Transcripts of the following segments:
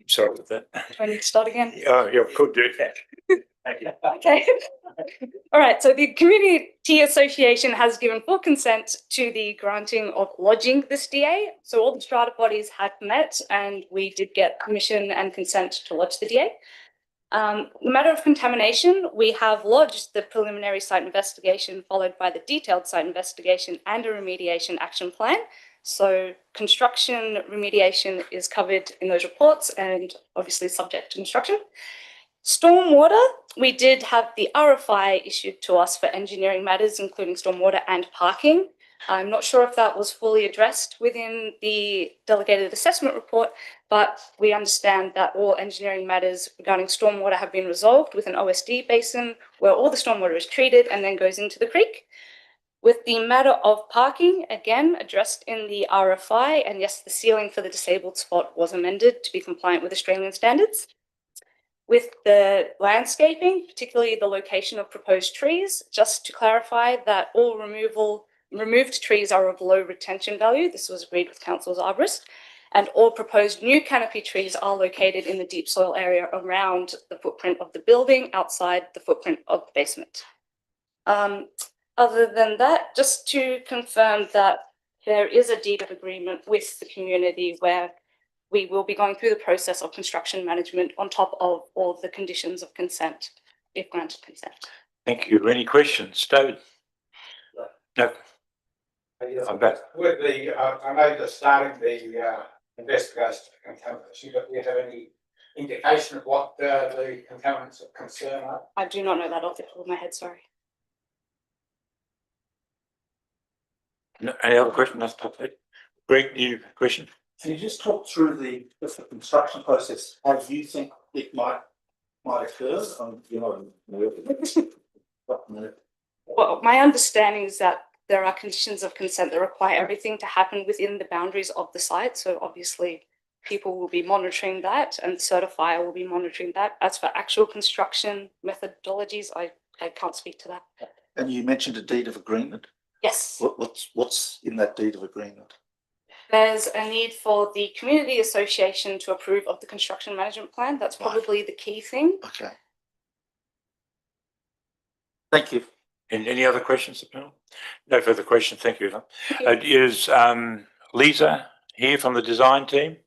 Sorry about that. Do I need to start again? Oh, you could do that. Thank you. Okay. All right. So the Community Association has given full consent to the granting of lodging this DA. So all the strata bodies had met and we did get permission and consent to lodge the DA. The matter of contamination, we have lodged the preliminary site investigation followed by the detailed site investigation and a remediation action plan. So construction remediation is covered in those reports and obviously subject to construction. Stormwater, we did have the RFI issued to us for engineering matters, including stormwater and parking. I'm not sure if that was fully addressed within the delegated assessment report, but we understand that all engineering matters regarding stormwater have been resolved with an OSD basin where all the stormwater is treated and then goes into the creek. With the matter of parking, again, addressed in the RFI, and yes, the ceiling for the disabled spot was amended to be compliant with Australian standards. With the landscaping, particularly the location of proposed trees, just to clarify that all removed trees are of low retention value. This was agreed with Council's arborist. And all proposed new canopy trees are located in the deep soil area around the footprint of the building, outside the footprint of the basement. Other than that, just to confirm that there is a deed of agreement with the community where we will be going through the process of construction management on top of all the conditions of consent, if granted consent. Thank you. Any questions? David? No. I'm back. With the, I know you're starting the investigation of contamination, but do you have any indication of what the contaminants of concern are? I do not know that off the top of my head, sorry. No, any other questions? That's perfect. Greg, you question? Can you just talk through the construction process? How do you think it might occur? Well, my understanding is that there are conditions of consent that require everything to happen within the boundaries of the site. So obviously people will be monitoring that and the certifier will be monitoring that. As for actual construction methodologies, I can't speak to that. And you mentioned a deed of agreement. Yes. What's in that deed of agreement? There's a need for the community association to approve of the construction management plan. That's probably the key thing. Okay. Thank you. And any other questions? No further questions. Thank you. Is Lisa here from the design team?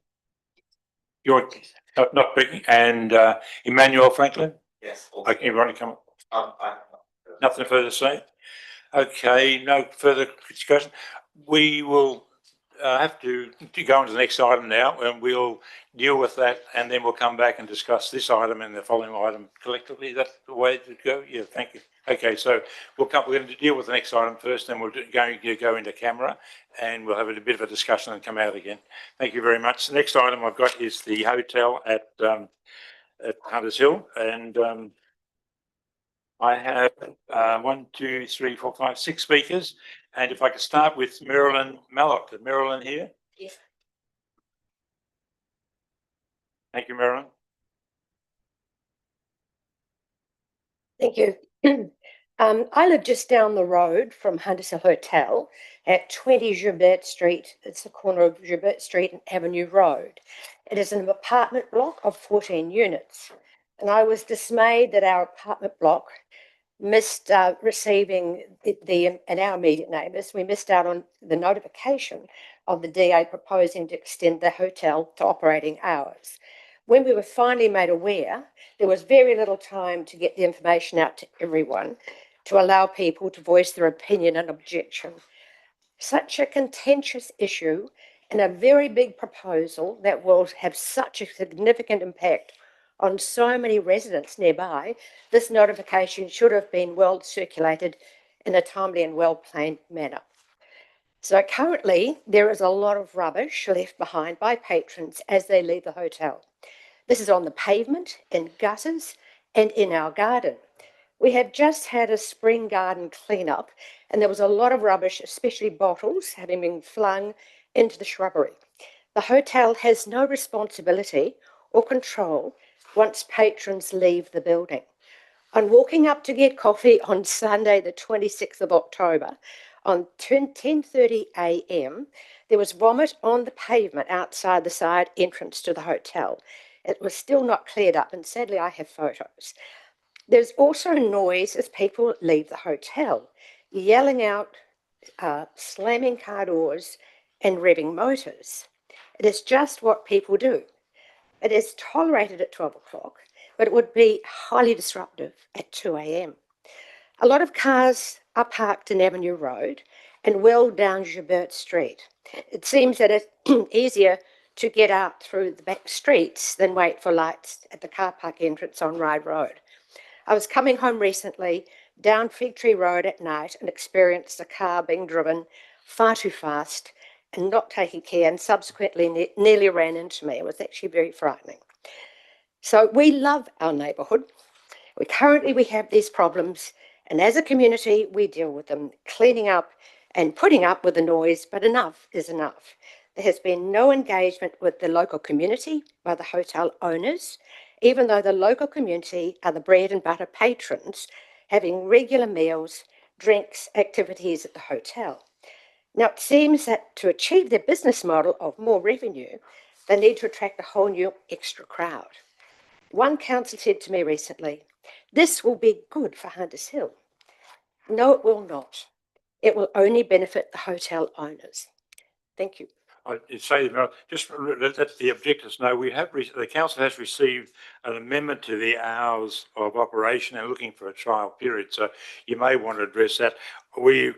You're not speaking. And Emmanuel Franklin? Yes. Okay, you want to come up? Nothing further to say? Okay, no further discussion. We will have to go on to the next item now, and we'll deal with that, and then we'll come back and discuss this item and the following item collectively. Is that the way to go? Yeah, thank you. Okay, so we're going to deal with the next item first, then we're going to go into camera, and we'll have a bit of a discussion and come out again. Thank you very much. The next item I've got is the hotel at Hunters Hill, and I have 1, 2, 3, 4, 5, 6 speakers. And if I could start with Marilyn Mallock. Is Marilyn here? Yes. Thank you, Marilyn. Thank you. I live just down the road from Hunters Hill Hotel at 20 Gilbert Street. It's the corner of Gilbert Street and Avenue Road. It is an apartment block of 14 units. And I was dismayed that our apartment block missed receiving and our immediate neighbours, we missed out on the notification of the DA proposing to extend the hotel to operating hours. When we were finally made aware, there was very little time to get the information out to everyone to allow people to voice their opinion and objection. Such a contentious issue and a very big proposal that will have such a significant impact on so many residents nearby, this notification should have been well circulated in a timely and well-planned manner. So currently, there is a lot of rubbish left behind by patrons as they leave the hotel. This is on the pavement, in gutters, and in our garden. We have just had a spring garden clean-up, and there was a lot of rubbish, especially bottles, having been flung into the shrubbery. The hotel has no responsibility or control once patrons leave the building. On walking up to get coffee on Sunday, the 26th of October, On 10:30 a.m., there was vomit on the pavement outside the side entrance to the hotel. It was still not cleared up, and sadly, I have photos. There's also noise as people leave the hotel, yelling out, slamming car doors, and revving motors. It is just what people do. It is tolerated at 12 o'clock, but it would be highly disruptive at 2 a.m. A lot of cars are parked in Avenue Road and well down Gilbert Street. It seems that it's easier to get out through the back streets than wait for lights at the car park entrance on Ryde Road. I was coming home recently down Fig Tree Road at night and experienced a car being driven far too fast and not taking care, and subsequently nearly ran into me. It was actually very frightening. So we love our neighbourhood. We have these problems, and as a community, we deal with them, cleaning up and putting up with the noise, but enough is enough. There has been no engagement with the local community by the hotel owners, even though the local community are the bread and butter patrons, having regular meals, drinks, activities at the hotel. Now, it seems that to achieve their business model of more revenue, they need to attract a whole new extra crowd. One councillor said to me recently, "This will be good for Hunters Hill." No, it will not. It will only benefit the hotel owners. Thank you. I'd say, just let the objectors know, the council has received an amendment to the hours of operation and looking for a trial period. So you may want to address that. The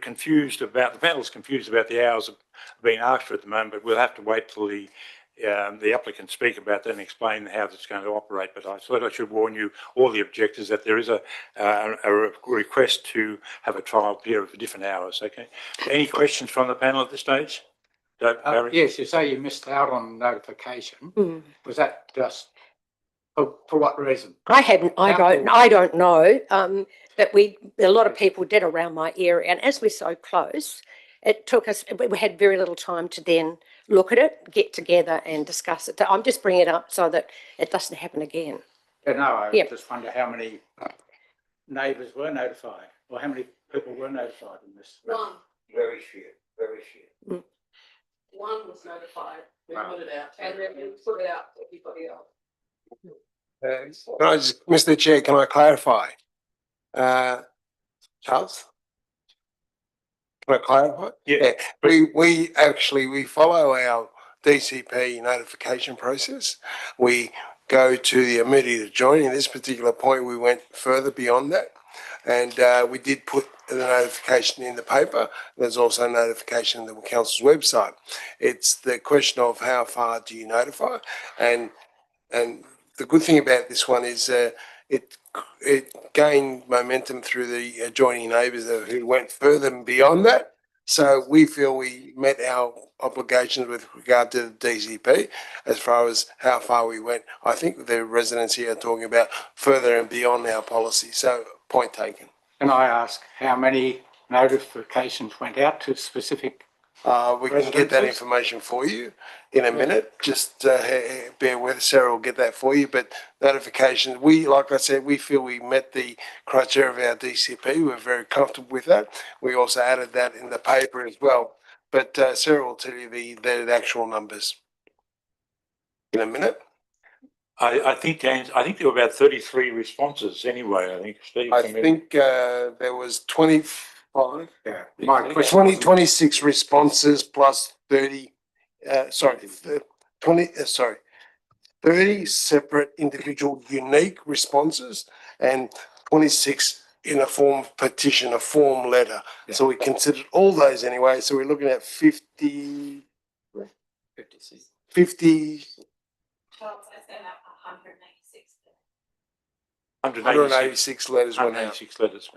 panel's confused about the hours being asked for at the moment, but we'll have to wait till the applicants speak about that and explain how it's going to operate. But I thought I should warn you, all the objectors, that there is a request to have a trial period for different hours. Okay. Any questions from the panel at this stage? Yes, you say you missed out on notification. Was that just for what reason? I don't know. But a lot of people did around my area, and as we're so close, it took us. We had very little time to then look at it, get together, and discuss it. I'm just bringing it up so that it doesn't happen again. I just wonder how many neighbours were notified, or how many people were notified in this. One. Very few. Very few. One was notified, we put it out, and then we put it out to everybody else. Mr. Chair, can I clarify? Charles? Can I clarify? Yeah. We follow our DCP notification process. We go to the immediate adjoining. In this particular point, we went further beyond that. And we did put the notification in the paper. There's also notification on the council's website. It's the question of how far do you notify? And the good thing about this one is it gained momentum through the adjoining neighbours who went further and beyond that. So we feel we met our obligations with regard to the DCP as far as how far we went. I think the residents here are talking about further and beyond our policy. So point taken. Can I ask how many notifications went out to specific? We can get that information for you in a minute. Just bear with us. Sarah will get that for you. But notifications, like I said, we feel we met the criteria of our DCP. We're very comfortable with that. We also added that in the paper as well. But Sarah will tell you the actual numbers in a minute. I think there were about 33 responses anyway. I think, Steve. I think there was 25. Yeah. My question 26 responses plus 30. 30 separate individual unique responses and 26 in a form of petition, a form letter. Yeah. So we considered all those anyway. So we're looking at 50. Charles, I sent out 186. 186 letters went out. 186 letters.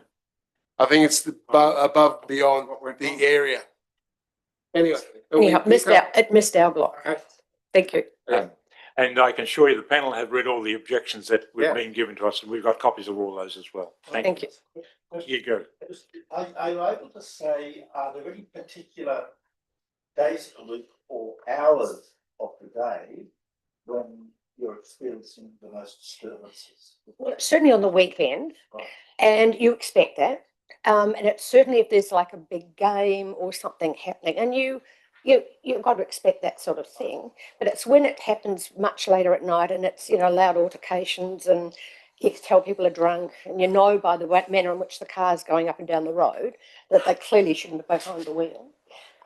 I think it's above beyond the area. Anyway. It missed our block. Okay. Thank you. And I can assure you the panel have read all the objections that were being given to us, and we've got copies of all those as well. Thank you. You go. Are you able to say, are there any particular days of the week or hours of the day when you're experiencing the most disturbances? Well, certainly on the weekend, and you expect that. And it's certainly if there's like a big game or something happening, and you've got to expect that sort of thing. But it's when it happens much later at night, and it's loud altercations, and you can tell people are drunk, and by the manner in which the car's going up and down the road that they clearly shouldn't have been behind the wheel.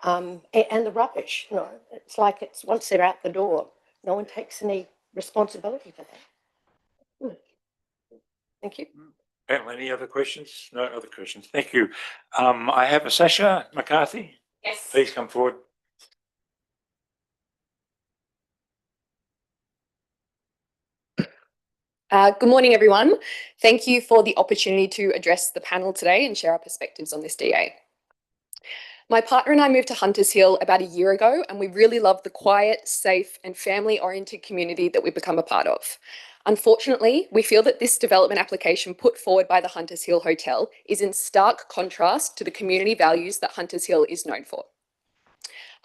And the rubbish, it's like it's once they're out the door, no one takes any responsibility for that. Thank you. Panel, any other questions? No other questions. Thank you. I have a Sasha McCarthy. Yes. Please come forward. Good morning, everyone. Thank you for the opportunity to address the panel today and share our perspectives on this DA. My partner and I moved to Hunters Hill about a year ago, and we really love the quiet, safe, and family-oriented community that we've become a part of. Unfortunately, we feel that this development application put forward by the Hunters Hill Hotel is in stark contrast to the community values that Hunters Hill is known for.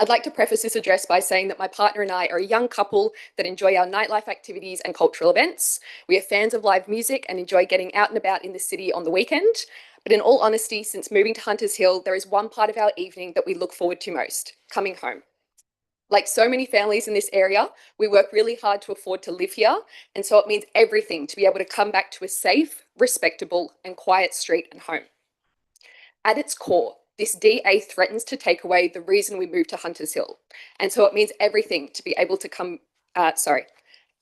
I'd like to preface this address by saying that my partner and I are a young couple that enjoy our nightlife activities and cultural events. We are fans of live music and enjoy getting out and about in the city on the weekend. But in all honesty, since moving to Hunters Hill, there is one part of our evening that we look forward to most: coming home. Like so many families in this area, we work really hard to afford to live here, and so it means everything to be able to come back to a safe, respectable, and quiet street and home. At its core, this DA threatens to take away the reason we moved to Hunters Hill. And so it means everything to be able to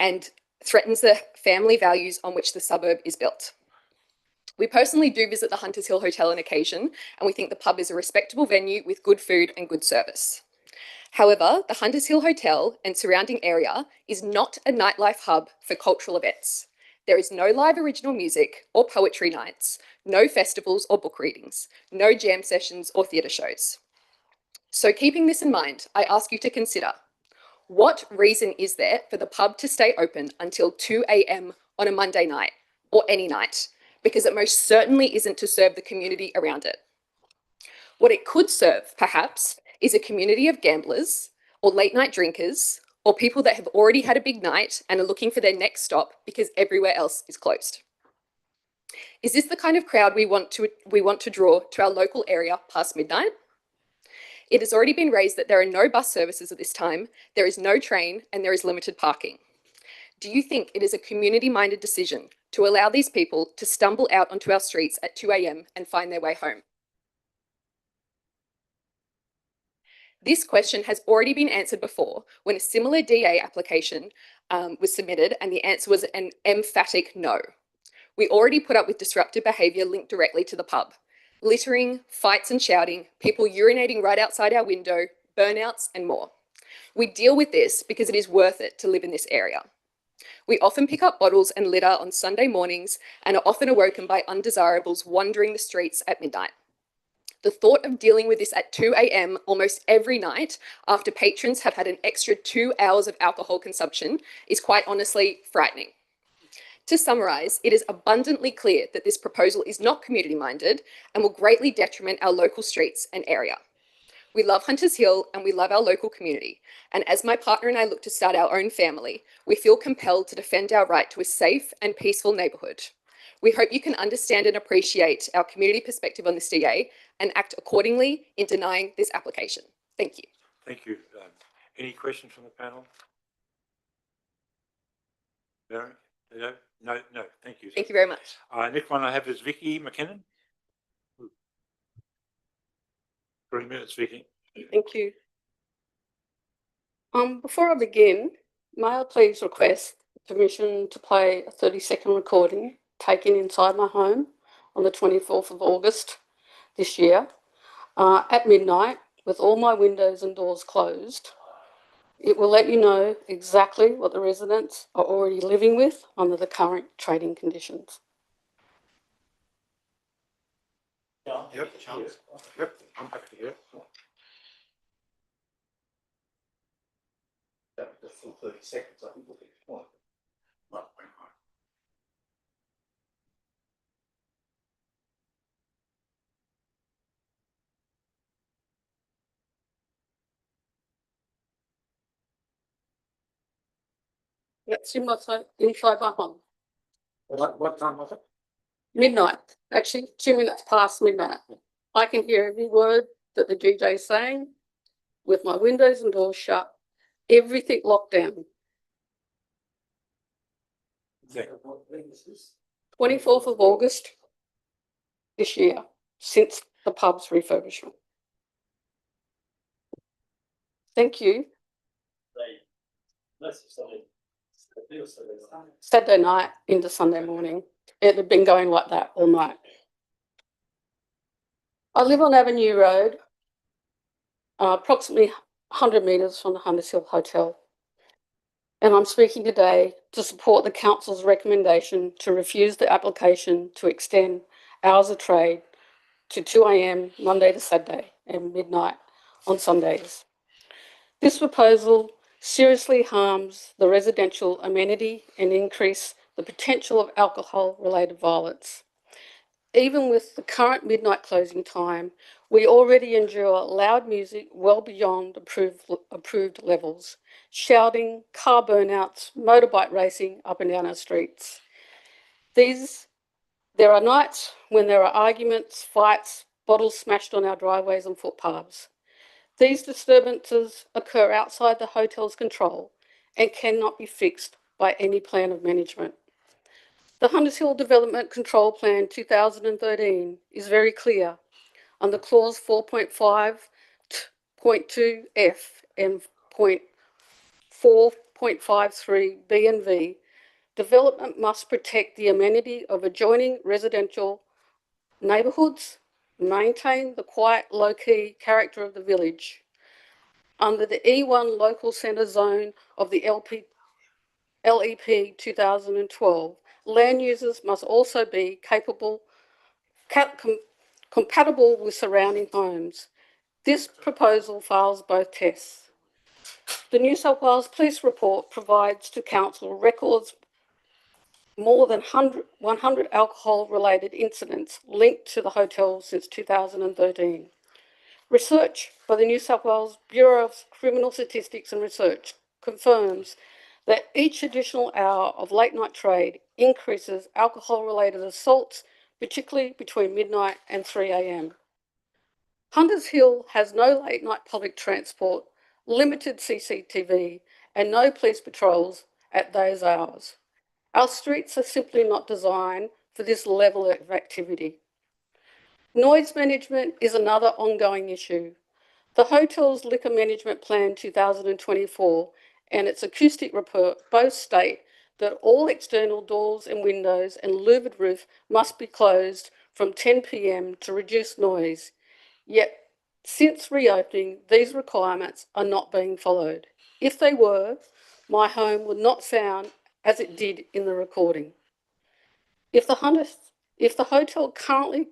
and threatens the family values on which the suburb is built. We personally do visit the Hunters Hill Hotel on occasion, and we think the pub is a respectable venue with good food and good service. However, the Hunters Hill Hotel and surrounding area is not a nightlife hub for cultural events. There is no live original music or poetry nights, no festivals or book readings, no jam sessions or theatre shows. So keeping this in mind, I ask you to consider, what reason is there for the pub to stay open until 2 a.m. on a Monday night, or any night? Because it most certainly isn't to serve the community around it. What it could serve, perhaps, is a community of gamblers, or late night drinkers, or people that have already had a big night and are looking for their next stop because everywhere else is closed. Is this the kind of crowd we want to draw to our local area past midnight? It has already been raised that there are no bus services at this time, there is no train, and there is limited parking. Do you think it is a community-minded decision to allow these people to stumble out onto our streets at 2 a.m. and find their way home? This question has already been answered before when a similar DA application was submitted, and the answer was an emphatic no. We already put up with disruptive behaviour linked directly to the pub. Littering, fights and shouting, people urinating right outside our window, burnouts and more. We deal with this because it is worth it to live in this area. We often pick up bottles and litter on Sunday mornings and are often awoken by undesirables wandering the streets at midnight. The thought of dealing with this at 2 a.m. almost every night after patrons have had an extra 2 hours of alcohol consumption is quite honestly frightening. To summarise, it is abundantly clear that this proposal is not community-minded and will greatly detriment our local streets and area. We love Hunters Hill and we love our local community. And as my partner and I look to start our own family, we feel compelled to defend our right to a safe and peaceful neighbourhood. We hope you can understand and appreciate our community perspective on this DA and act accordingly in denying this application. Thank you. Thank you. Any questions from the panel? No? No, thank you. Thank you very much. Next one I have is Vicky McKinnon. 3 minutes, Vicky. Thank you. Before I begin, may I please request permission to play a 30-second recording taken inside my home on the 24th of August this year at midnight with all my windows and doors closed. It will let you know exactly what the residents are already living with under the current trading conditions. Yep, I'm happy to hear it. The full 30 seconds, I think will be fine. That's inside my home. What time was it? midnight, actually 2 minutes past midnight. I can hear every word that the DJ is saying with my windows and doors shut, everything locked down. 24th of August this year, since the pub's refurbishment. Thank you. Saturday night into Sunday morning. It had been going like that all night. I live on Avenue Road, approximately 100 metres from the Hunters Hill Hotel. And I'm speaking today to support the council's recommendation to refuse the application to extend hours of trade to 2 a.m. Monday to Saturday and midnight on Sundays. This proposal seriously harms the residential amenity and increase the potential of alcohol-related violence. Even with the current midnight closing time, we already endure loud music well beyond approved levels, shouting, car burnouts, motorbike racing up and down our streets. There are nights when there are arguments, fights, bottles smashed on our driveways and footpaths. These disturbances occur outside the hotel's control and cannot be fixed by any plan of management. The Hunters Hill Development Control Plan 2013 is very clear under clause 4.5.2F and 4.53 B and V. Development must protect the amenity of adjoining residential neighbourhoods, maintain the quiet, low-key character of the village. Under the E1 local centre zone of the LEP 2012, land users must also be compatible with surrounding homes. This proposal fails both tests. The New South Wales Police Report provides to Council records more than 100 alcohol-related incidents linked to the hotel since 2013. Research by the New South Wales Bureau of Criminal Statistics and Research confirms that each additional hour of late night trade increases alcohol-related assaults, particularly between midnight and 3 a.m. Hunters Hill has no late night public transport, limited CCTV, and no police patrols at those hours. Our streets are simply not designed for this level of activity. Noise management is another ongoing issue. The hotel's Liquor Management Plan 2024 and its acoustic report both state that all external doors and windows and louvered roof must be closed from 10 p.m. to reduce noise. Yet, since reopening, these requirements are not being followed. If they were, my home would not sound as it did in the recording. If the hotel currently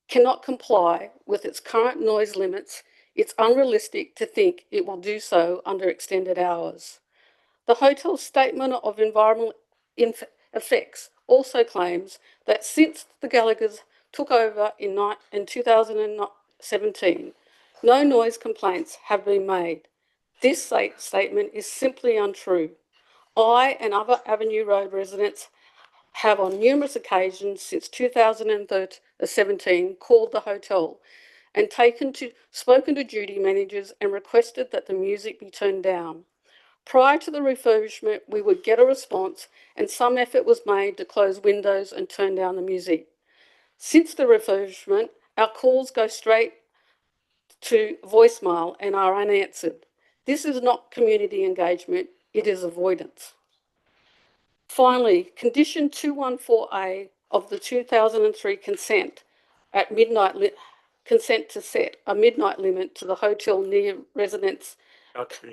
cannot comply with its current noise limits, it's unrealistic to think it will do so under extended hours. The hotel's statement of environmental effects also claims that since the Gallaghers took over in 2017, no noise complaints have been made. This statement is simply untrue. I and other Avenue Road residents have on numerous occasions since 2017 called the hotel and spoken to duty managers and requested that the music be turned down. Prior to the refurbishment, we would get a response and some effort was made to close windows and turn down the music. Since the refurbishment, our calls go straight to voicemail and are unanswered. This is not community engagement, it is avoidance. Finally, condition 214A of the 2003 consent to set a midnight limit to the hotel near residents'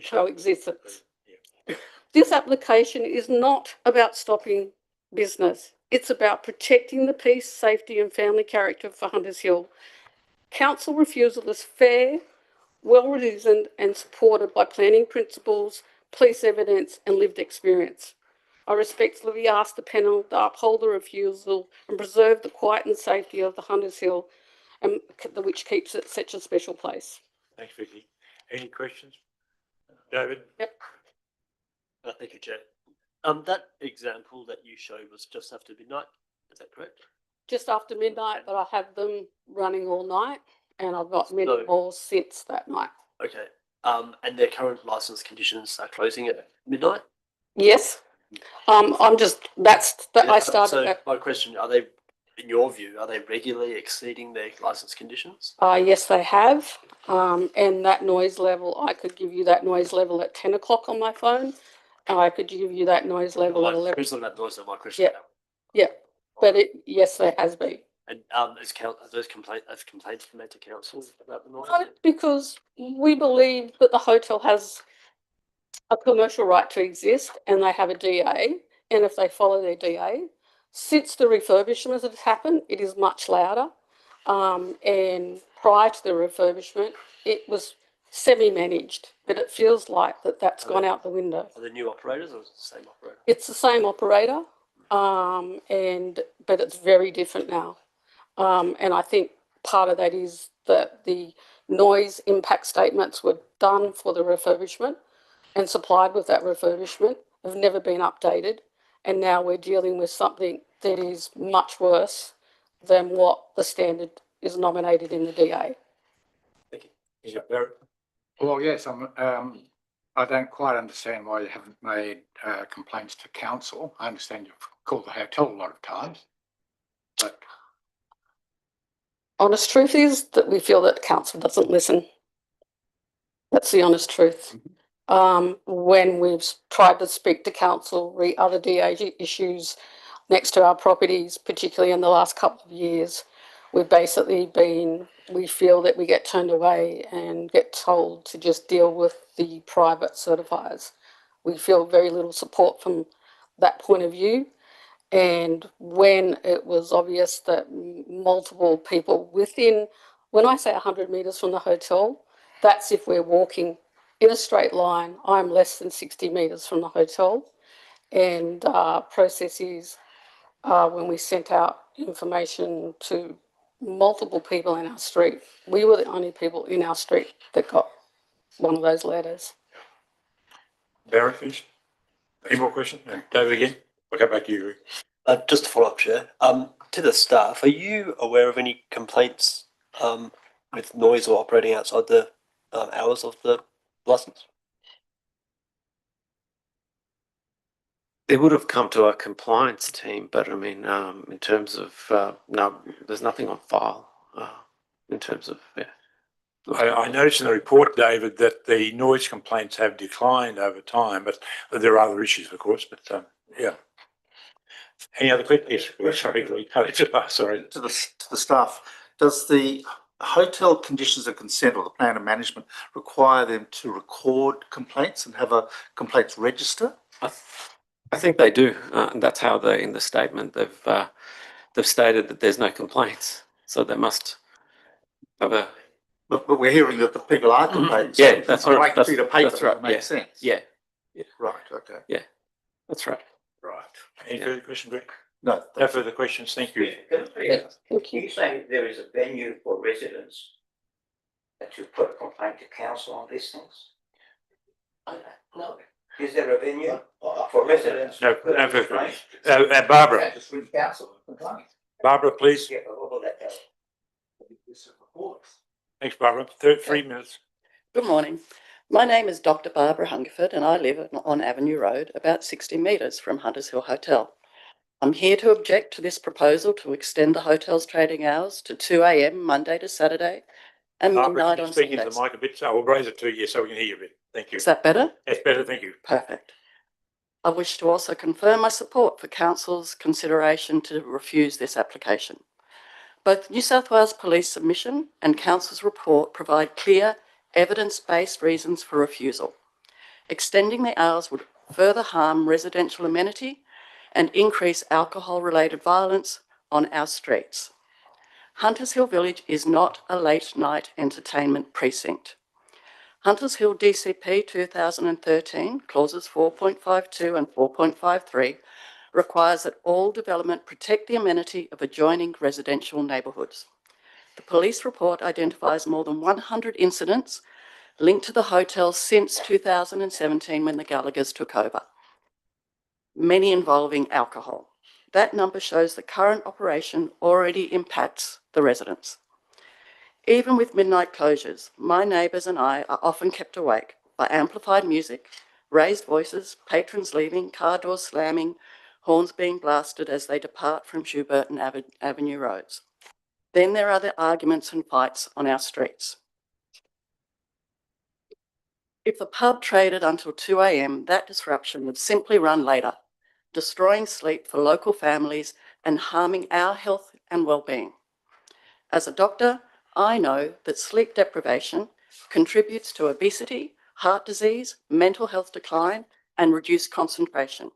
coexistence. This application is not about stopping business. It's about protecting the peace, safety and family character for Hunters Hill. Council refusal is fair, well-reasoned and supported by planning principles, police evidence and lived experience. I respectfully ask the panel to uphold the refusal and preserve the quiet and safety of the Hunters Hill, which keeps it such a special place. Thanks, Vicky. Any questions? David? Yep. Thank you, Chair. That example that you showed was just after midnight. Is that correct? just after midnight, but I have them running all night, and I've got many more since that night. Okay. And their current license conditions are closing at midnight? Yes. I'm just, that's, that I started So that. my question, are they, in your view, are they regularly exceeding their license conditions? Yes, they have. And that noise level, I could give you that noise level at 10 o'clock on my phone. And I could give you that noise level at 11. Based on that noise, my question. Yeah. But yes, there has been. And are those complaints made to council about the noise? No, because we believe that the hotel has a commercial right to exist and they have a DA. And if they follow their DA, since the refurbishment has happened, it is much louder. And prior to the refurbishment, it was semi-managed, but it feels like that's gone out the window. Are they new operators or is it the same operator? It's the same operator, but it's very different now. And I think part of that is that the noise impact statements were done for the refurbishment and supplied with that refurbishment, have never been updated. And now we're dealing with something that is much worse than what the standard is nominated in the DA. Thank you. Is it Barry? Well, yes, I don't quite understand why you haven't made complaints to council. I understand you've called the hotel a lot of times, but Honest truth is that we feel that council doesn't listen. That's the honest truth. When we've tried to speak to council, other DA issues next to our properties, particularly in the last couple of years, we've basically we feel that we get turned away and get told to just deal with the private certifiers. We feel very little support from that point of view. And when it was obvious that multiple people within, when I say 100 metres from the hotel, that's if we're walking in a straight line. I'm less than 60 metres from the hotel. And processes when we sent out information to multiple people in our street, we were the only people in our street that got one of those letters. Barry, finished? Any more questions? No. David again? We'll go back to you. Just to follow up, Chair. To the staff, are you aware of any complaints with noise or operating outside the hours of the licence? They would have come to our compliance team, but I mean, in terms of, no, there's nothing on file in terms of, yeah. I noticed in the report, David, that the noise complaints have declined over time, but there are other issues, of course, but yeah. Any other questions? Yes, sorry. Sorry. To the staff, does the hotel conditions of consent or the plan of management require them to record complaints and have a complaints register? I think they do, and that's how in the statement they've stated that there's no complaints, so they must have a. But we're hearing that the people are complaining. Yeah, that's right. Like a sheet of paper, that's right. makes sense. Yeah. Right. Okay. Yeah, that's right. Right. Any further questions, Greg? No. No further questions. Thank you. Thank you. You say there is a venue for residents to put a complaint to council on these things? No. Is there a venue for residents? No, no further questions. Barbara. just with council complaint. Barbara, please. Yeah, but what will that go? Thanks, Barbara. 3 minutes. Good morning. My name is Dr. Barbara Hungerford and I live on Avenue Road, about 60 metres from Hunters Hill Hotel. I'm here to object to this proposal to extend the hotel's trading hours to 2 a.m. Monday to Saturday and Barbara, midnight can you on speak into Sundays. the mic a bit? So we'll raise it to you so we can hear you a bit. Thank you. Is that better? That's better. Thank you. Perfect. I wish to also confirm my support for Council's consideration to refuse this application. Both New South Wales Police submission and Council's report provide clear, evidence-based reasons for refusal. Extending the hours would further harm residential amenity and increase alcohol-related violence on our streets. Hunters Hill Village is not a late-night entertainment precinct. Hunters Hill DCP 2013, clauses 4.52 and 4.53, requires that all development protect the amenity of adjoining residential neighbourhoods. The police report identifies more than 100 incidents linked to the hotel since 2017 when the Gallaghers took over, many involving alcohol. That number shows the current operation already impacts the residents. Even with midnight closures, my neighbours and I are often kept awake by amplified music, raised voices, patrons leaving, car doors slamming, horns being blasted as they depart from Schubert and Avenue roads. Then there are the arguments and fights on our streets. If the pub traded until 2 a.m, that disruption would simply run later, destroying sleep for local families and harming our health and well-being. As a doctor, I know that sleep deprivation contributes to obesity, heart disease, mental health decline, and reduced concentration.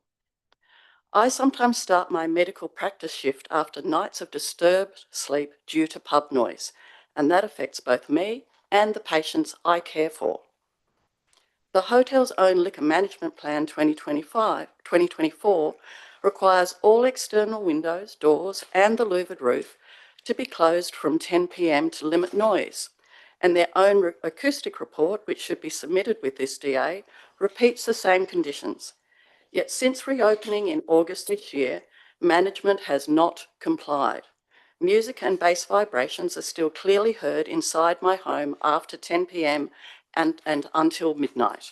I sometimes start my medical practice shift after nights of disturbed sleep due to pub noise, and that affects both me and the patients I care for. The hotel's own Liquor Management Plan 2024 requires all external windows, doors, and the louvered roof to be closed from 10 p.m. to limit noise, and their own acoustic report, which should be submitted with this DA, repeats the same conditions. Yet since reopening in August this year, management has not complied. Music and bass vibrations are still clearly heard inside my home after 10 p.m. and until midnight.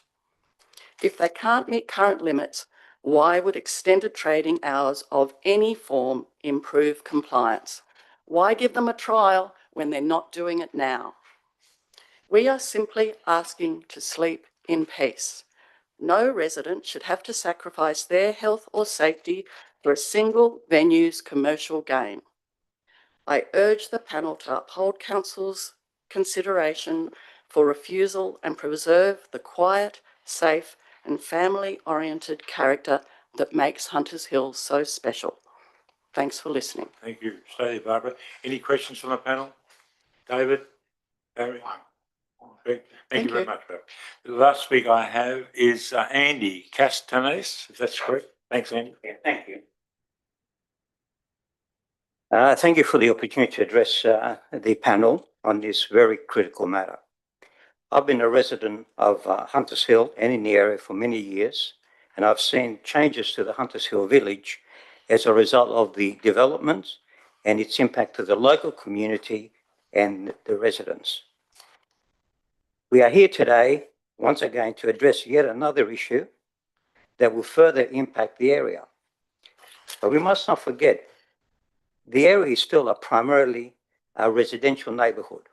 If they can't meet current limits, why would extended trading hours of any form improve compliance? Why give them a trial when they're not doing it now? We are simply asking to sleep in peace. No resident should have to sacrifice their health or safety for a single venue's commercial gain. I urge the panel to uphold Council's consideration for refusal and preserve the quiet, safe, and family-oriented character that makes Hunters Hill so special. Thanks for listening. Thank you. Stay there, Barbara. Any questions from the panel? David? Barry? Thank you very much, Barbara. The last speaker I have is Andy Castanes, if that's correct. Thanks, Andy. Yeah, thank you. Thank you for the opportunity to address the panel on this very critical matter. I've been a resident of Hunters Hill and in the area for many years, and I've seen changes to the Hunters Hill village as a result of the development and its impact to the local community and the residents. We are here today, once again, to address yet another issue that will further impact the area. But we must not forget, the area is still primarily a residential neighbourhood.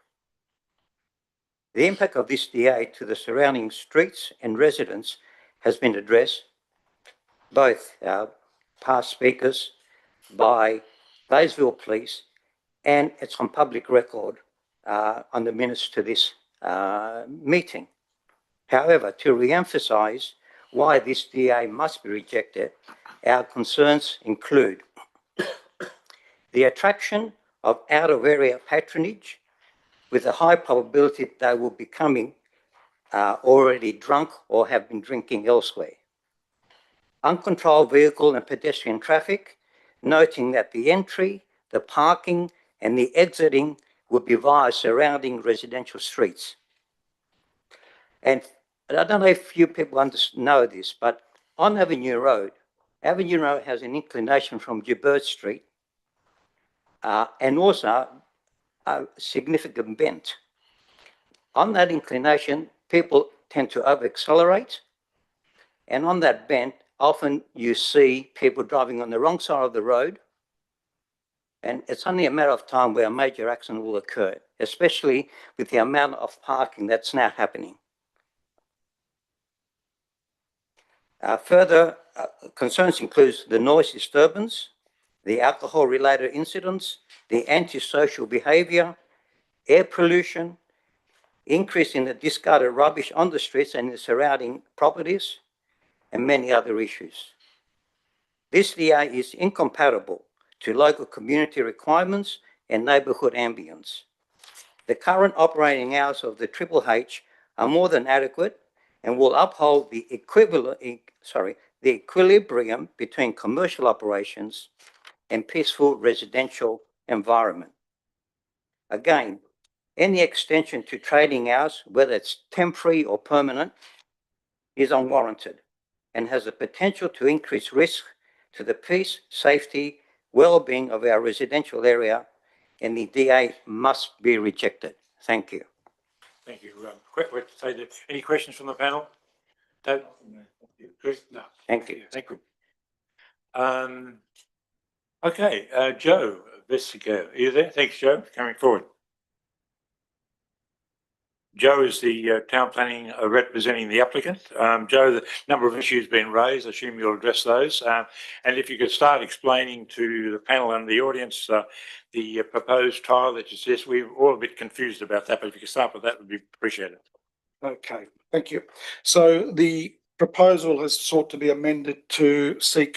The impact of this DA to the surrounding streets and residents has been addressed, both past speakers, by Baysville Police, and it's on public record on the minutes to this meeting. However, to re-emphasise why this DA must be rejected, our concerns include the attraction of out-of-area patronage with a high probability that they will be coming already drunk or have been drinking elsewhere. Uncontrolled vehicle and pedestrian traffic, noting that the entry, the parking, and the exiting would be via surrounding residential streets. And I don't know if you people know this, but on Avenue Road has an inclination from Gilbert Street and also a significant bend. On that inclination, people tend to over-accelerate, and on that bend, often you see people driving on the wrong side of the road, and it's only a matter of time where a major accident will occur, especially with the amount of parking that's now happening. Further concerns include the noise disturbance, the alcohol-related incidents, the antisocial behaviour, air pollution, increase in the discarded rubbish on the streets and the surrounding properties, and many other issues. This DA is incompatible to local community requirements and neighbourhood ambience. The current operating hours of the Triple H are more than adequate and will uphold the equilibrium between commercial operations and peaceful residential environment. Again, any extension to trading hours, whether it's temporary or permanent, is unwarranted and has the potential to increase risk to the peace, safety, well-being of our residential area, and the DA must be rejected. Thank you. Thank you. Any questions from the panel? Dave? Chris? No. Thank you. Thank you. Okay, Joe Vesico, are you there? Thanks, Joe, for coming forward. Joe is the town planning representing the applicant. Joe, the number of issues been raised. I assume you'll address those. And if you could start explaining to the panel and the audience the proposed tile that you suggest. We're all a bit confused about that, but if you could start with that, would be appreciated. Okay, thank you. So the proposal has sought to be amended to seek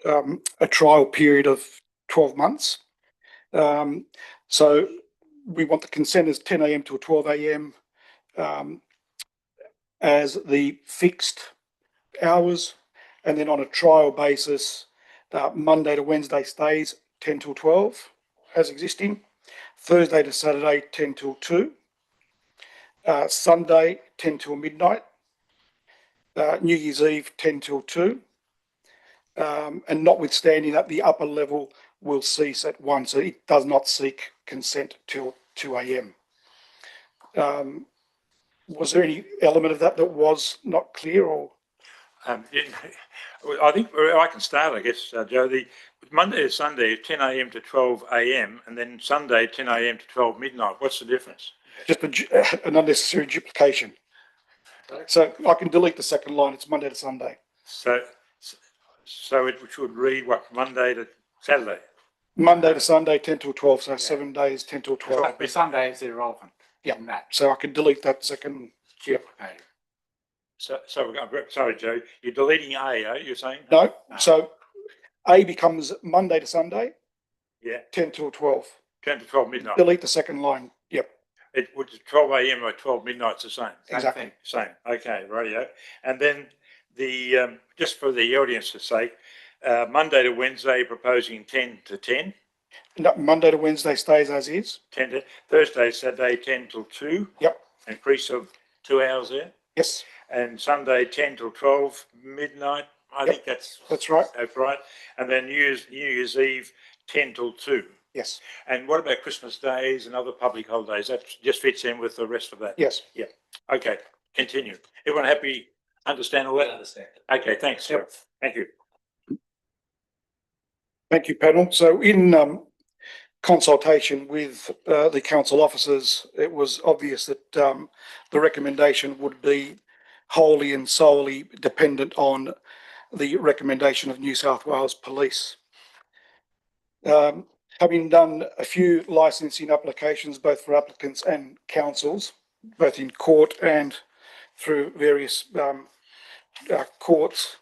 a trial period of 12 months. So we want the consent as 10 a.m. to 12 a.m. As the fixed hours, and then on a trial basis, Monday to Wednesday stays 10 till 12 as existing, Thursday to Saturday 10 till 2, Sunday 10 till midnight, New Year's Eve 10 till 2, and notwithstanding that the upper level will cease at 1, so it does not seek consent till 2 a.m. Was there any element of that that was not clear, or? I think I can start, I guess, Joe. The Monday to Sunday, 10 a.m. to 12 a.m., and then Sunday, 10 a.m. to 12 midnight. What's the difference? Just an unnecessary duplication. So I can delete the second line. It's Monday to Sunday. So it should read what, Monday to Saturday? Monday to Sunday, 10 till 12. So 7 days, 10 till 12. The Sunday is irrelevant. Yeah. In that. So I can delete that second. Duplicated. So sorry, Joe, you're deleting A, you're saying? No. So A becomes Monday to Sunday. Yeah. 10 till 12. 10 to 12 midnight. Delete the second line. Yep. It would 12 a.m. or 12 midnight's the same. Exactly. Same. Okay, rightio. And then the just for the audience's sake, Monday to Wednesday proposing 10 to 10. No, Monday to Wednesday stays as is. 10 to Thursday, Saturday 10 till 2. Yep. Increase of 2 hours there. Yes. And Sunday 10 till 12 midnight. I think that's right. That's right. And then New Year's Eve 10 till 2. Yes. And what about Christmas days and other public holidays? That just fits in with the rest of that. Yes. Yeah. Okay. Continue. Everyone happy? Understand all that? I understand. Okay. Thanks. Yep. Thank you. Thank you, panel. So in consultation with the council officers, it was obvious that the recommendation would be wholly and solely dependent on the recommendation of New South Wales Police. Having done a few licensing applications, both for applicants and councils, both in court and through various courts,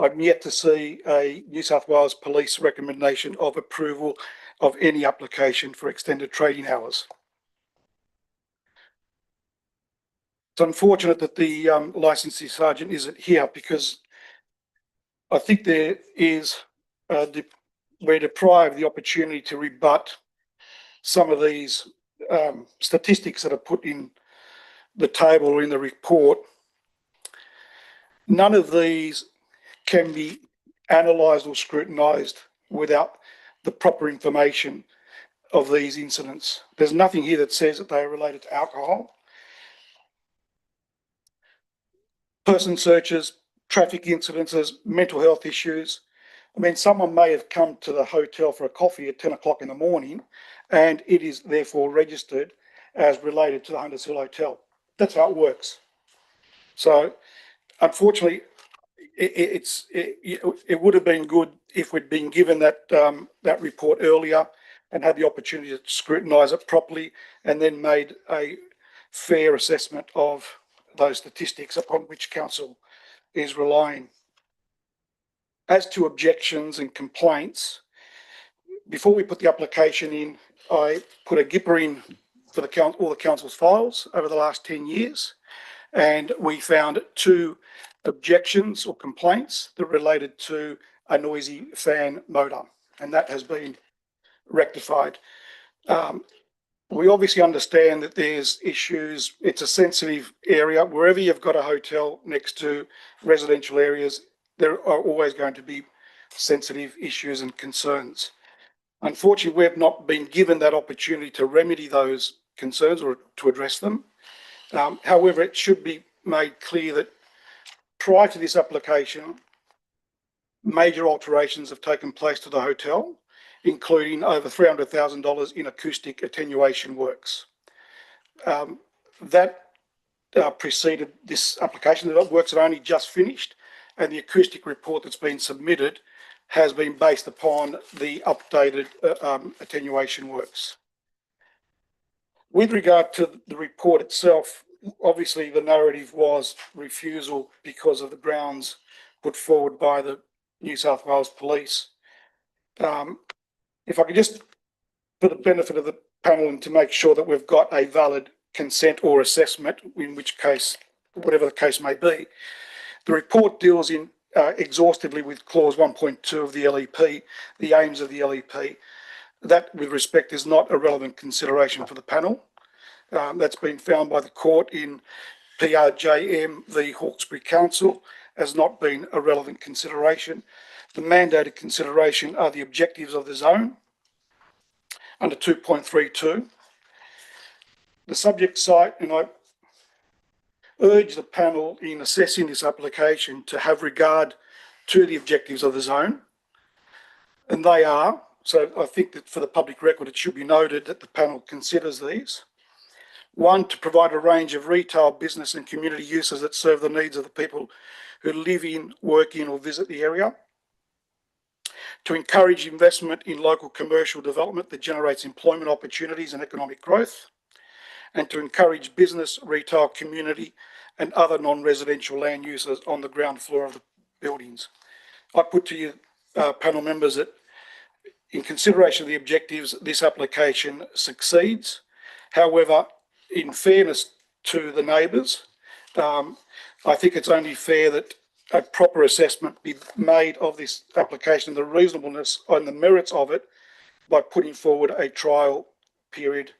I'm yet to see a New South Wales Police recommendation of approval of any application for extended trading hours. It's unfortunate that the licensing sergeant isn't here, because I think there is we're deprived the opportunity to rebut some of these statistics that are put in the table or in the report. None of these can be analysed or scrutinised without the proper information of these incidents. There's nothing here that says that they are related to alcohol. Person searches, traffic incidences, mental health issues. I mean, someone may have come to the hotel for a coffee at 10 o'clock in the morning, and it is therefore registered as related to the Hunters Hill Hotel. That's how it works. So, unfortunately, it would have been good if we'd been given that that report earlier and had the opportunity to scrutinise it properly, and then made a fair assessment of those statistics upon which council is relying. As to objections and complaints, before we put the application in, I put a GIPper in for all the council's files over the last 10 years, and we found 2 objections or complaints that related to a noisy fan motor, and that has been rectified. We obviously understand that there's issues. It's a sensitive area. Wherever you've got a hotel next to residential areas, there are always going to be sensitive issues and concerns. Unfortunately, we've not been given that opportunity to remedy those concerns or to address them. However, it should be made clear that prior to this application, major alterations have taken place to the hotel, including over $300,000 in acoustic attenuation works. That preceded this application. The works are only just finished, and the acoustic report that's been submitted has been based upon the updated attenuation works. With regard to the report itself, obviously the narrative was refusal because of the grounds put forward by the New South Wales Police. If I could just, for the benefit of the panel and to make sure that we've got a valid consent or assessment, in which case, whatever the case may be, the report deals in exhaustively with clause 1.2 of the LEP, the aims of the LEP. That, with respect, is not a relevant consideration for the panel. That's been found by the court in PRJM v Hawkesbury Council as not being a relevant consideration. The mandated consideration are the objectives of the zone under 2.32. The subject site, and I urge the panel in assessing this application to have regard to the objectives of the zone, and they are, so I think that for the public record it should be noted that the panel considers these. One, to provide a range of retail, business and community uses that serve the needs of the people who live in, work in or visit the area. To encourage investment in local commercial development that generates employment opportunities and economic growth. And to encourage business, retail, community and other non-residential land uses on the ground floor of the buildings. I put to you, panel members, that in consideration of the objectives, this application succeeds. However, in fairness to the neighbours, I think it's only fair that a proper assessment be made of this application, the reasonableness and the merits of it, by putting forward a trial period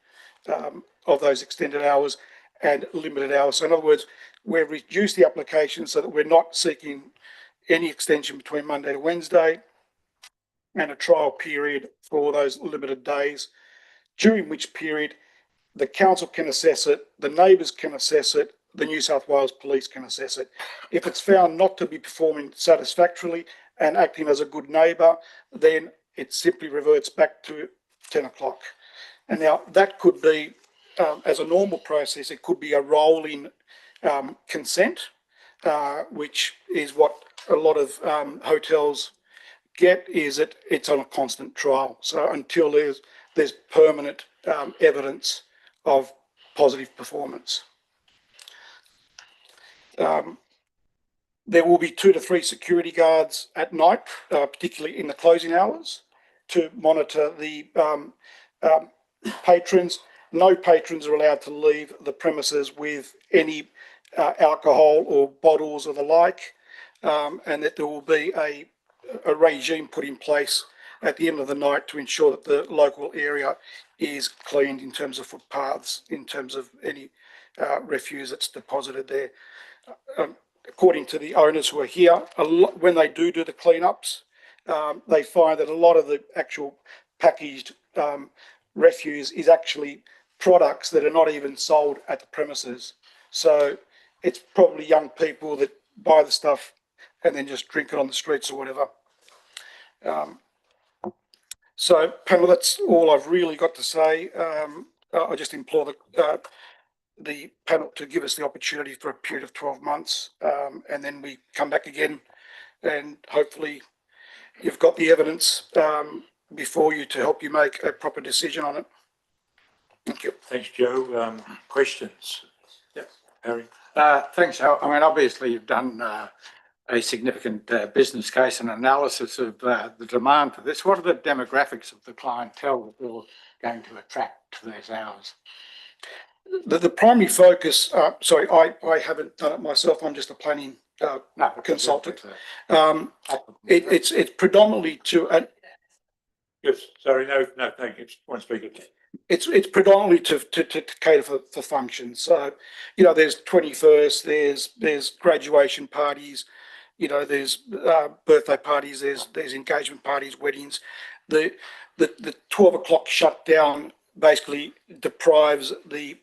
of those extended hours and limited hours. So in other words, we've reduced the application so that we're not seeking any extension between Monday to Wednesday, and a trial period for those limited days, during which period the council can assess it, the neighbours can assess it, the New South Wales Police can assess it. If it's found not to be performing satisfactorily and acting as a good neighbour, then it simply reverts back to 10 o'clock. And now that could be, as a normal process, it could be a rolling consent, which is what a lot of hotels get, is that it's on a constant trial. So until there's permanent evidence of positive performance. There will be 2 to 3 security guards at night, particularly in the closing hours, to monitor the patrons. No patrons are allowed to leave the premises with any alcohol or bottles or the like, and that there will be a regime put in place at the end of the night to ensure that the local area is cleaned in terms of footpaths, in terms of any refuse that's deposited there. According to the owners who are here, when they do the cleanups, they find that a lot of the actual packaged refuse is actually products that are not even sold at the premises. So it's probably young people that buy the stuff and then just drink it on the streets or whatever. So panel, that's all I've really got to say. I just implore the panel to give us the opportunity for a period of 12 months, and then we come back again, and hopefully you've got the evidence before you to help you make a proper decision on it. Thank you. Thanks, Joe. Questions? Yeah. Harry? Thanks, Al. I mean, obviously you've done a significant business case and analysis of the demand for this. What are the demographics of the clientele that you're going to attract to those hours? The primary focus, sorry, I haven't done it myself. I'm just a planning consultant. It's predominantly to... Yes, sorry, no, thank you. One speaker. It's predominantly to cater for functions. So, you know, there's 21st, there's graduation parties, there's birthday parties, there's engagement parties, weddings. The 12 o'clock shutdown basically deprives the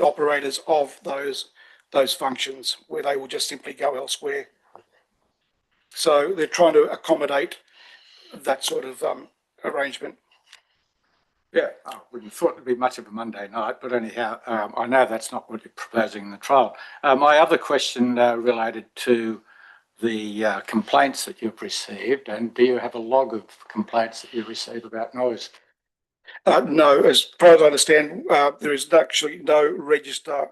operators of those functions where they will just simply go elsewhere. So they're trying to accommodate that sort of arrangement. Yeah, I wouldn't have thought it'd be much of a Monday night, but anyhow, I know that's not what you're proposing in the trial. My other question related to the complaints that you've received, and do you have a log of complaints that you receive about noise? No, as far as I understand, there is actually no register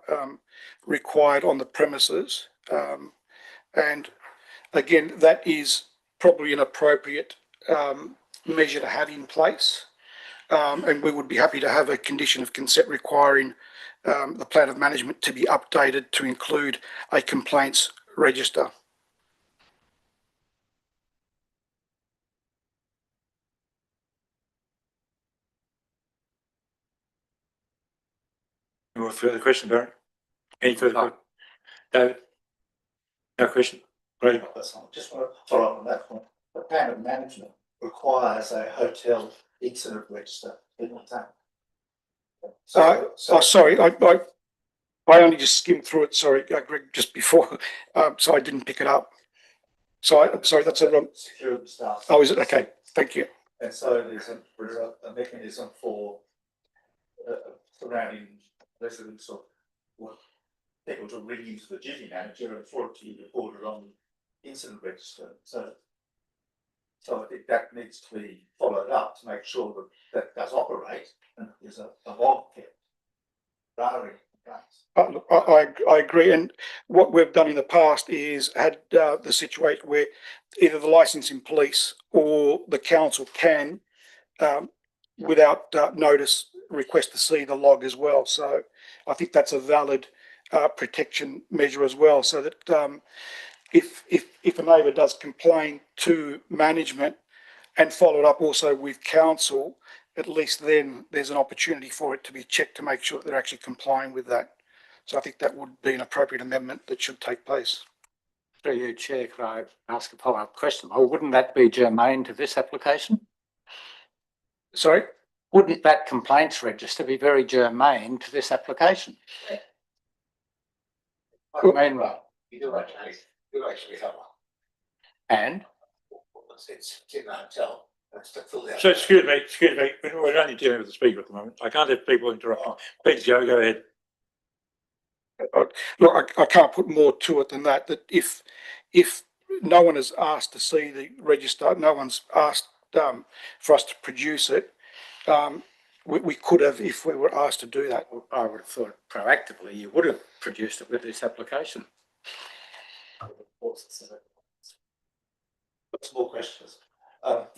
required on the premises. And again, that is probably an appropriate measure to have in place. And we would be happy to have a condition of consent requiring the plan of management to be updated to include a complaints register. Any more further question, Barry? Any further? No. David? No question? Great. Just want to follow up on that point. The plan of management requires a hotel incident register, didn't it? Sorry, I only just skimmed through it. Sorry, Greg, just before, so I didn't pick it up. Sorry, that's a wrong. Security staff. Oh, is it? Okay, thank you. And so there's a mechanism for surrounding residents of people to ring into the duty manager and for it to be reported on the incident register. So I think that needs to be followed up to make sure that does operate and there's a log kept rather than complaints. I agree. And what we've done in the past is had the situation where either the licensing police or the council can, without notice, request to see the log as well. So I think that's a valid protection measure as well. So that if a neighbour does complain to management and followed up also with council, at least then there's an opportunity for it to be checked to make sure that they're actually complying with that. So I think that would be an appropriate amendment that should take place. Through you, Chair, could I ask a follow-up question? Or wouldn't that be germane to this application? Sorry? Wouldn't that complaints register be very germane to this application? I mean, you do actually have one. And? It's in the hotel. So excuse me, we're only dealing with the speaker at the moment. I can't have people interrupting. Please, Joe, go ahead. Look, I can't put more to it than that. That if no one has asked to see the register, no one's asked for us to produce it, we could have if we were asked to do that. I would have thought proactively you would have produced it with this application. More questions.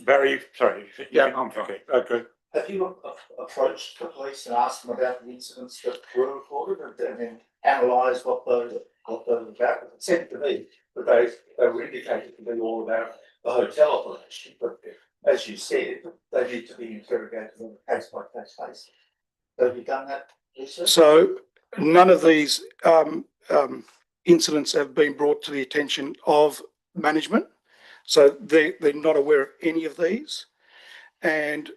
Barry, sorry. Yeah, I'm fine. Okay. Have you approached the police and asked them about the incidents that were recorded and then analysed what those were about? It seemed to me that they were indicated to be all about the hotel operation, but as you said, they need to be interrogated on a case by case basis. So have you done that research? So none of these incidents have been brought to the attention of management. So they're not aware of any of these. And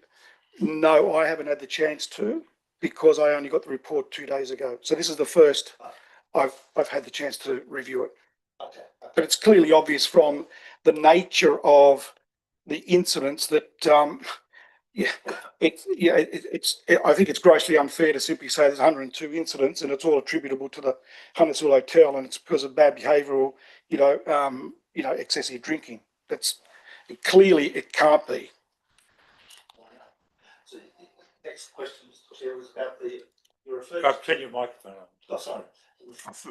no, I haven't had the chance to because I only got the report 2 days ago. So this is the first I've had the chance to review it. Okay. But it's clearly obvious from the nature of the incidents that I think it's grossly unfair to simply say there's 102 incidents and it's all attributable to the Hunters Hill Hotel and it's because of bad behaviour or excessive drinking. Clearly it can't be. So the next question, Mr. Chair, was about you referred Turn your microphone on. Oh, sorry.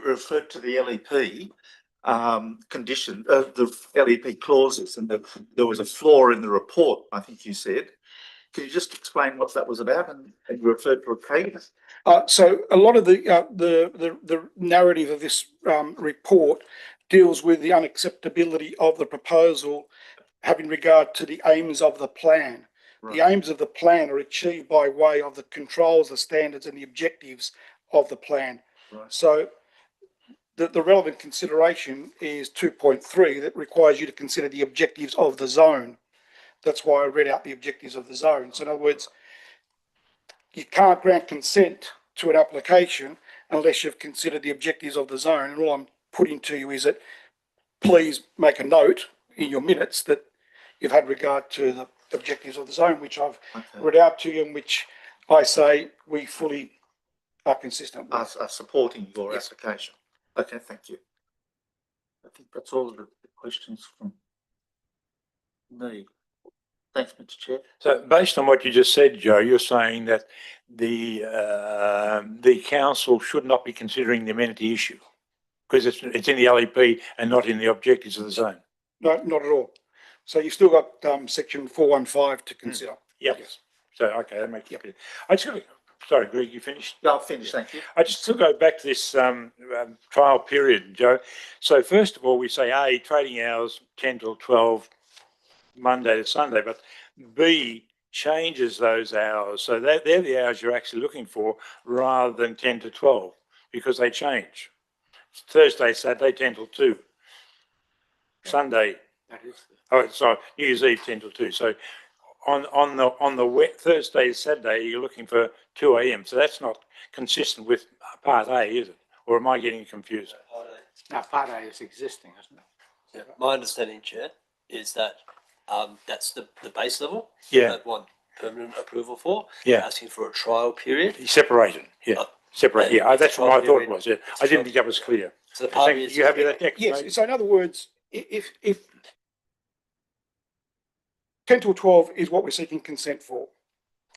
Referred to the LEP condition, the LEP clauses, and there was a flaw in the report, I think you said. Can you just explain what that was about? And you referred to a case. So a lot of the narrative of this report deals with the unacceptability of the proposal having regard to the aims of the plan. Right. The aims of the plan are achieved by way of the controls, the standards and the objectives of the plan. Right. So the relevant consideration is 2.3 that requires you to consider the objectives of the zone. That's why I read out the objectives of the zone. So in other words, you can't grant consent to an application unless you've considered the objectives of the zone. And all I'm putting to you is that please make a note in your minutes that you've had regard to the objectives of the zone, which I've read out to you and which I say we fully are consistent with. Are supporting your Yes. application. Okay, thank you. I think that's all of the questions from me. Thanks, Mr. Chair. So based on what you just said, Joe, you're saying that the council should not be considering the amenity issue because it's in the LEP and not in the objectives of the zone. No, not at all. So you've still got section 415 to consider. Yep. Yes. So, okay, that makes it clear. I just, sorry, Greg, you finished? Yeah, I'll finish, thank you. I just still go back to this trial period, Joe. So first of all, we say A, trading hours 10 till 12, Monday to Sunday, but B changes those hours. So they're the hours you're actually looking for rather than 10 to 12 because they change. It's Thursday, Saturday, 10 till 2. Sunday, oh, sorry, New Year's Eve, 10 till 2. So on the Thursday, Saturday, you're looking for 2 a.m. So that's not consistent with Part A, is it? Or am I getting confused? No, Part A is existing, isn't it? Yeah, my understanding, Chair, is that that's the base level. Yeah. That one permanent approval for. Yeah. Asking for a trial period. Separated, yeah. Separate, yeah. That's what I thought it was. Yeah. I didn't think that was clear. So the part You happy with that next? Yes. So in other words, if 10 till 12 is what we're seeking consent for,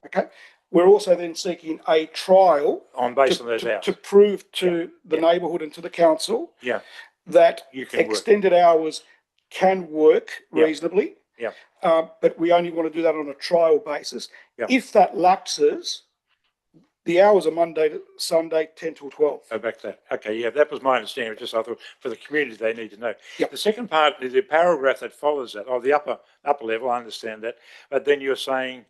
okay, we're also then seeking a trial Based on those hours. to prove to the neighbourhood and to the council that you can extended hours can work reasonably. Yeah. But we only want to do that on a trial basis. Yeah. If that lapses, the hours are Monday to Sunday, 10 till 12. Go back to that. Okay, yeah, that was my understanding. Just I thought for the community they need to know. Yep. The second part is the paragraph that follows that, or the upper level. I understand that, but then you're saying,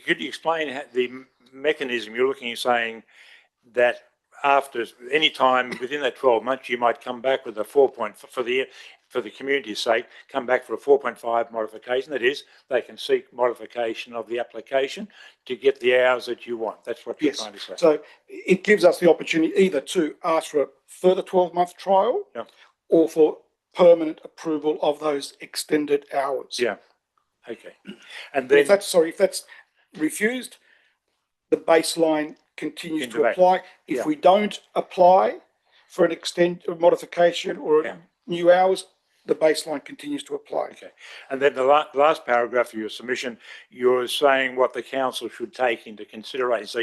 could you explain the mechanism you're looking at? Saying that after any time within that 12 months, you might come back with a 4 point for the community's sake, come back for a 4.5 modification. That is, they can seek modification of the application to get the hours that you want. That's what you're trying to say. So it gives us the opportunity either to ask for a further 12-month trial or for permanent approval of those extended hours. Yeah. Okay. And then if that's refused, the baseline continues to apply. If we don't apply for an modification or new hours, the baseline continues to apply. Okay. And then the last paragraph of your submission, you're saying what the council should take into consideration. So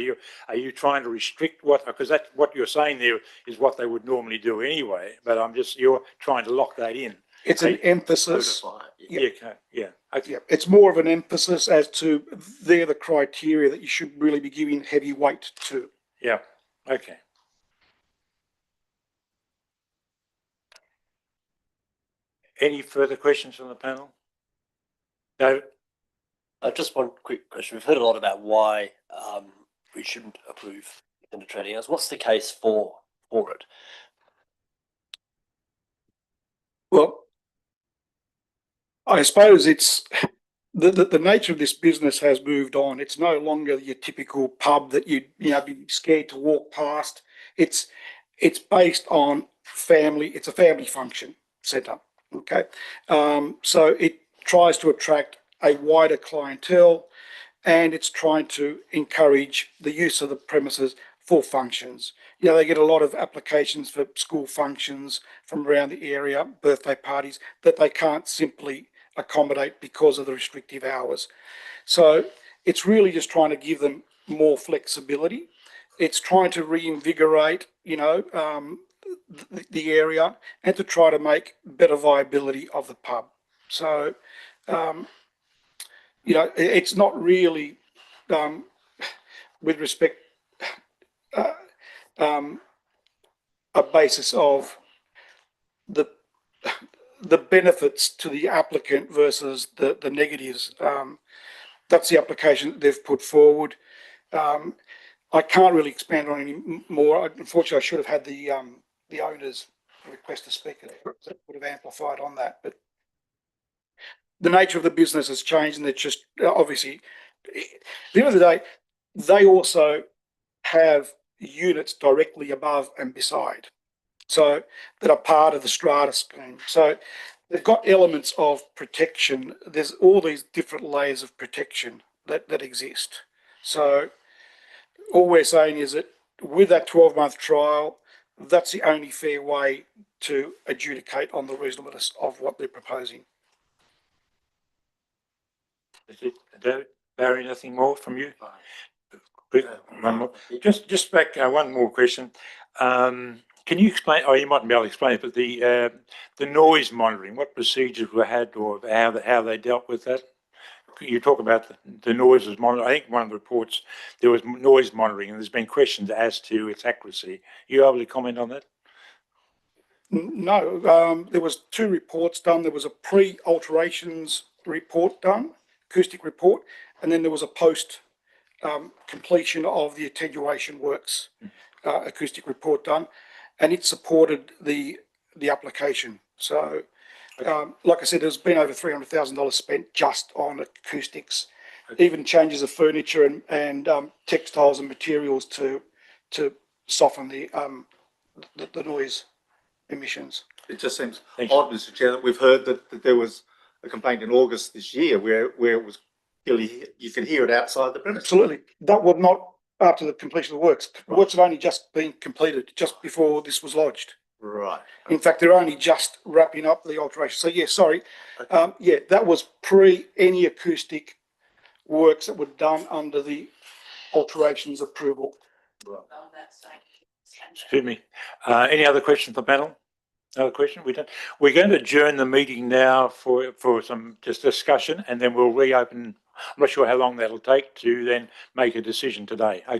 are you trying to restrict because that's what you're saying there is what they would normally do anyway, but you're trying to lock that in. It's an emphasis. Yeah. Okay. It's more of an emphasis as to they're the criteria that you should really be giving heavy weight to. Yeah. Okay. Any further questions from the panel? No. Just one quick question. We've heard a lot about why we shouldn't approve extended trading hours. What's the case for it? Well, I suppose it's the nature of this business has moved on. It's no longer your typical pub that you'd be scared to walk past. It's based on family. It's a family function setup. Okay, so it tries to attract a wider clientele, and it's trying to encourage the use of the premises for functions. They get a lot of applications for school functions from around the area, birthday parties that they can't simply accommodate because of the restrictive hours. So it's really just trying to give them more flexibility. It's trying to reinvigorate, the area and to try to make better viability of the pub. So, it's not really, with respect, a basis of the benefits to the applicant versus the negatives. That's the application that they've put forward. I can't really expand on any more. Unfortunately, I should have had the owners request to speak, it would have amplified on that, but the nature of the business has changed, and it's just obviously, at the end of the day, they also have units directly above and beside, so that are part of the strata scheme. So they've got elements of protection. There's all these different layers of protection that exist. So all we're saying is that with that 12-month trial, that's the only fair way to adjudicate on the reasonableness of what they're proposing. Is it, Barry, nothing more from you? One more. Just back, one more question. Can you explain, or you mightn't be able to explain it, but the noise monitoring, what procedures were had, or how they dealt with that? You talk about the noises monitoring. I think one of the reports, there was noise monitoring, and there's been questions as to its accuracy. Are you able to comment on that? No, there was 2 reports done. There was a pre-alterations report done, acoustic report, and then there was a post completion of the attenuation works acoustic report done, and it supported the application. So, like I said, there's been over $300,000 spent just on acoustics, even changes of furniture and textiles and materials to soften the noise emissions. It just seems odd, Mr. Chair, that we've heard that there was a complaint in August this year where it was clearly, you can hear it outside the premises. Absolutely. That was not after the completion of the works. The works have only just been completed, just before this was lodged. Right. In fact, they're only just wrapping up the alteration. So yeah, sorry. Yeah, that was pre any acoustic works that were done under the alterations approval. Right. Excuse me. Any other questions for the panel? Another question? We don't. We're going to adjourn the meeting now for some just discussion, and then we'll reopen. I'm not sure how long that'll take to then make a decision today. Okay.